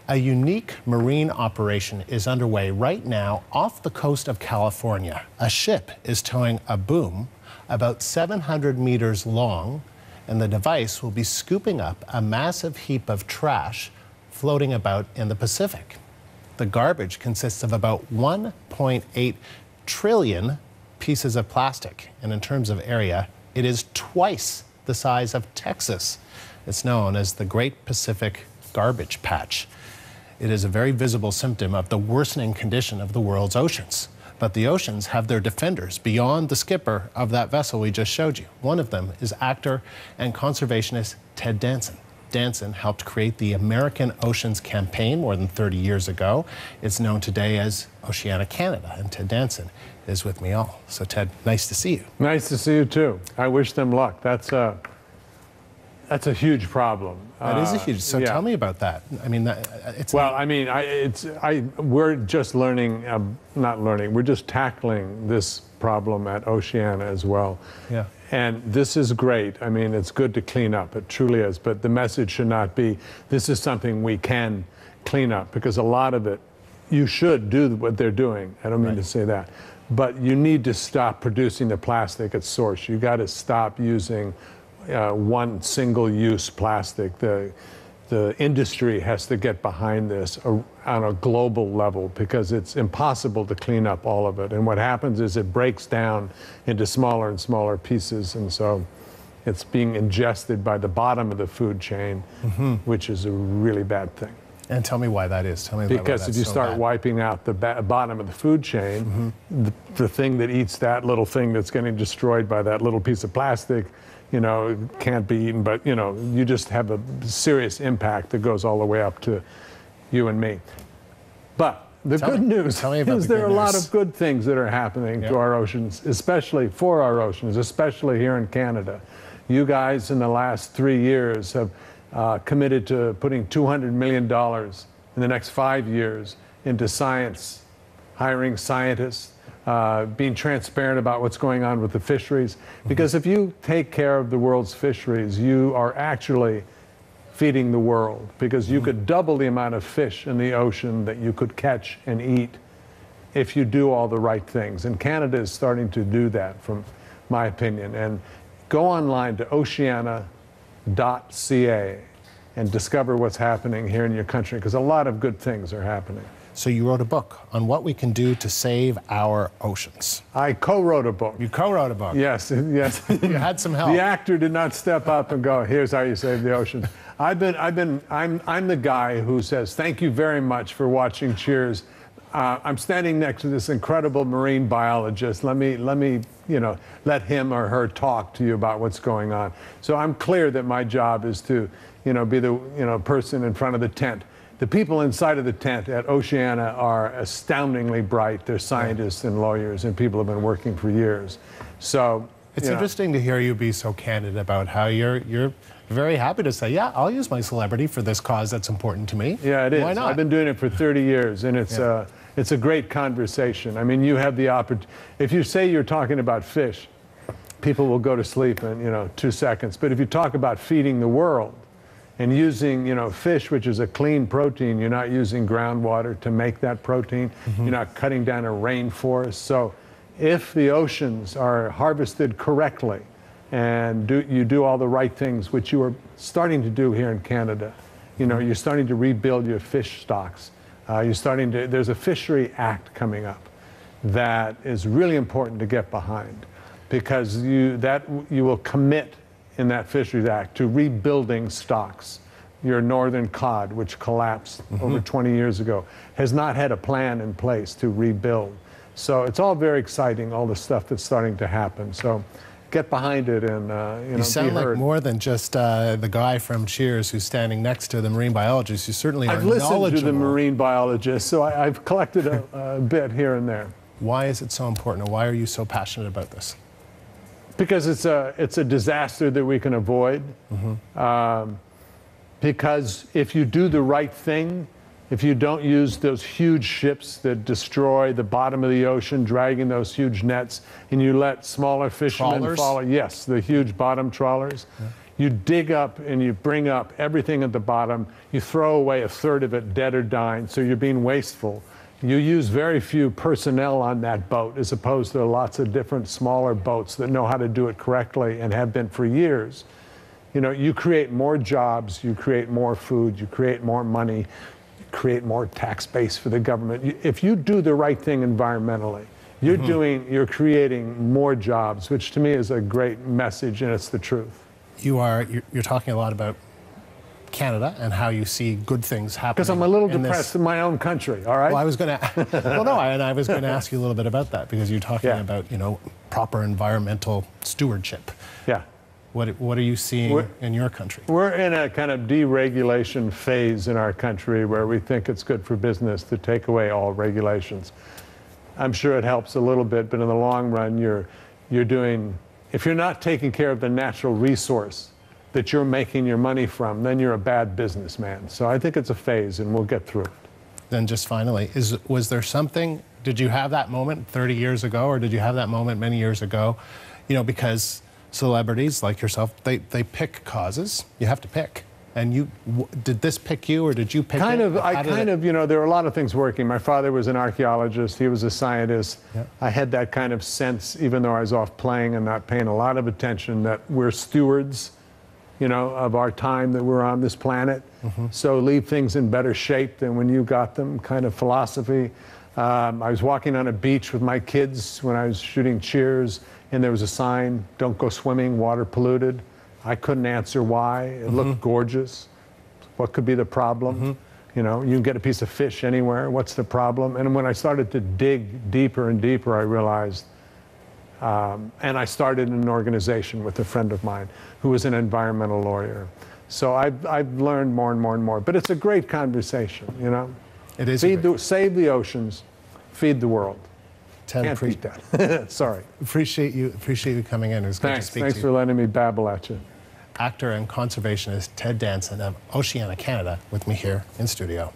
A unique marine operation is underway right now off the coast of California. A ship is towing a boom about 700 meters long, and the device will be scooping up a massive heap of trash floating about in the Pacific. The garbage consists of about 1.8 trillion pieces of plastic, and in terms of area, it is twice the size of Texas. It's known as the Great Pacific Garbage Patch. It is a very visible symptom of the worsening condition of the world's oceans. But the oceans have their defenders beyond the skipper of that vessel we just showed you. One of them is actor and conservationist Ted Danson. Danson helped create the American Oceans Campaign more than 30 years ago. It's known today as Oceana Canada, and Ted Danson is with me all. So Ted, nice to see you. Nice to see you too. I wish them luck. That's a huge problem. That is a huge. So yeah. Tell me about that. I mean, it's. Well, I mean, we're just learning, not learning. We're just tackling this problem at Oceana as well. Yeah. And this is great. I mean, it's good to clean up. It truly is. But the message should not be, this is something we can clean up, because a lot of it, you should do what they're doing. I don't mean to say that. But you need to stop producing the plastic at source. You got to stop using one single-use plastic. The industry has to get behind this on a global level, because it's impossible to clean up all of it. And what happens is it breaks down into smaller and smaller pieces, and so it's being ingested by the bottom of the food chain, which is a really bad thing. And tell me why that is. Tell me because if you start wiping out the bottom of the food chain, the thing that eats that little thing that's getting destroyed by that little piece of plastic, you know, can't be eaten, but, you know, you just have a serious impact that goes all the way up to you and me. But the good news is there are a lot of good things that are happening to our oceans, especially for our oceans, especially here in Canada. You guys in the last 3 years have committed to putting $200 million in the next 5 years into science, hiring scientists, being transparent about what's going on with the fisheries. Because if you take care of the world's fisheries, you are actually feeding the world, because you could double the amount of fish in the ocean that you could catch and eat if you do all the right things. And Canada is starting to do that, from my opinion. And go online to oceana.ca and discover what's happening here in your country, because a lot of good things are happening. So you wrote a book on what we can do to save our oceans. I co-wrote a book. You co-wrote a book? Yes, yes. You had some help. The actor did not step up and go, here's how you save the oceans. I'm the guy who says, thank you very much for watching Cheers. I'm standing next to this incredible marine biologist. Let me, you know, let him or her talk to you about what's going on. So I'm clear that my job is to, you know, be the, you know, person in front of the tent. The people inside of the tent at Oceana are astoundingly bright. They're scientists and lawyers, and people have been working for years. So it's interesting to hear you be so candid about how you're very happy to say, yeah, I'll use my celebrity for this cause that's important to me. Yeah, it is. Why not? I've been doing it for 30 years, and it's a great conversation. I mean, you have the opportunity. If you say you're talking about fish, people will go to sleep in, you know, 2 seconds. But if you talk about feeding the world, and using, you know, fish, which is a clean protein, you're not using groundwater to make that protein. You're not cutting down a rainforest. So if the oceans are harvested correctly and you do all the right things, which you are starting to do here in Canada, you know, you're starting to rebuild your fish stocks. There's a Fishery Act coming up that is really important to get behind, because you will commit in that Fisheries Act to rebuilding stocks. Your northern cod, which collapsed over 20 years ago, has not had a plan in place to rebuild. So it's all very exciting, all the stuff that's starting to happen. So get behind it and, you know, sound be heard. like more than just the guy from Cheers who's standing next to the marine biologist. You certainly are knowledgeable. I've listened to the marine biologist, so I've collected a bit here and there. Why is it so important, and why are you so passionate about this? Because it's a disaster that we can avoid. Because if you do the right thing, if you don't use those huge ships that destroy the bottom of the ocean, dragging those huge nets, and you let smaller fishermen follow, yes, the huge bottom trawlers, You dig up and you bring up everything at the bottom. You throw away a third of it dead or dying, so you're being wasteful. You use very few personnel on that boat as opposed to lots of different smaller boats that know how to do it correctly and have been for years. You know, you create more jobs, you create more food, you create more money, you create more tax base for the government. If you do the right thing environmentally, you're creating more jobs, which to me is a great message, and it's the truth. You're talking a lot about Canada and how you see good things happening. Because I'm a little depressed in my own country, all right? Well, I was going to, well, no, and I was going to ask you a little bit about that, because you're talking about, you know, proper environmental stewardship. Yeah. What are you seeing in your country? We're in a kind of deregulation phase in our country where we think it's good for business to take away all regulations. I'm sure it helps a little bit, but in the long run, you're doing, if you're not taking care of the natural resource that you're making your money from, then you're a bad businessman. So I think it's a phase, and we'll get through it. Then just finally, was there something, did you have that moment 30 years ago, or did you have that moment many years ago? You know, because celebrities like yourself, they pick causes. You have to pick. And did this pick you, or did you pick it? You know, there were a lot of things working. My father was an archaeologist. He was a scientist. Yeah. I had that kind of sense, even though I was off playing and not paying a lot of attention, that we're stewards, you know, of our time that we're on this planet. So leave things in better shape than when you got them, kind of philosophy. I was walking on a beach with my kids when I was shooting Cheers, and there was a sign, "Don't go swimming, water polluted." I couldn't answer why. It looked gorgeous. What could be the problem? You know, you can get a piece of fish anywhere. What's the problem? And when I started to dig deeper and deeper, I realized, and I started an organization with a friend of mine who was an environmental lawyer. So I've learned more and more and more. But it's a great conversation, you know? It is. Save the oceans, feed the world. Ted, Can't beat that. Sorry. Appreciate you coming in. It was good to speak to you. Thanks for letting me babble at you. Actor and conservationist Ted Danson of Oceana, Canada, with me here in studio.